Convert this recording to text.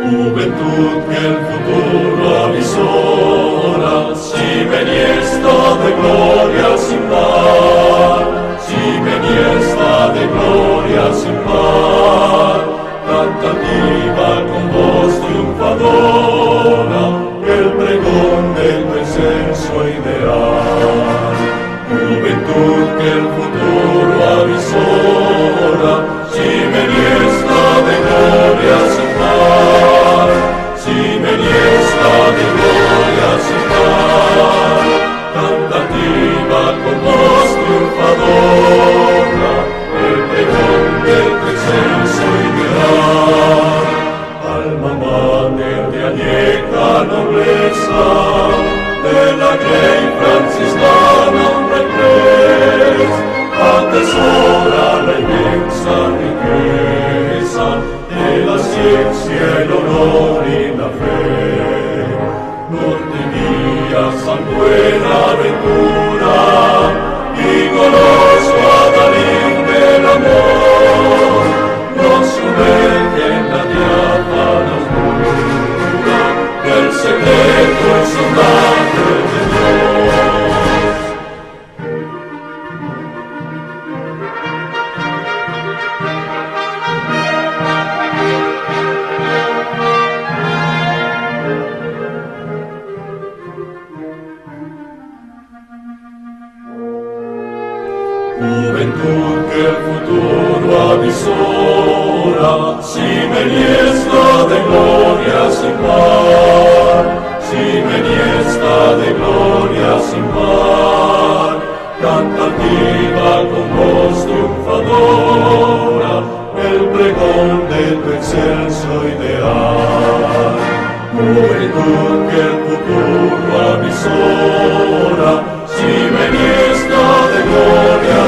Juventud que el futuro avisora, si maniesta de gloria sin par, si maniesta de gloria sin par, cantativa con voz triunfadora, el pregón de tu excelso ideal. Juventud que el futuro avisora, si maniesta de gloria sin par, si maniesta de gloria sin par, cantativa con voz triunfadora, el pregón de tu excelso ideal. Alma mater de añeja nobleza, de la grey franciscana hombre pres, atesora la inmensa riqueza de la ciencia, el honor y la fe. Norte guía San Buenaventura, y goloso adalid del amor, nos sumerge en la diáfana oscura del secreto insondable de Dios. Juventud que el futuro avisora, si maniesta de gloria sin par, si maniesta de gloria sin par, cantativa con voz triunfadora, el pregón de tu excelso ideal. Juventud que el futuro avisora, si maniesta de gloria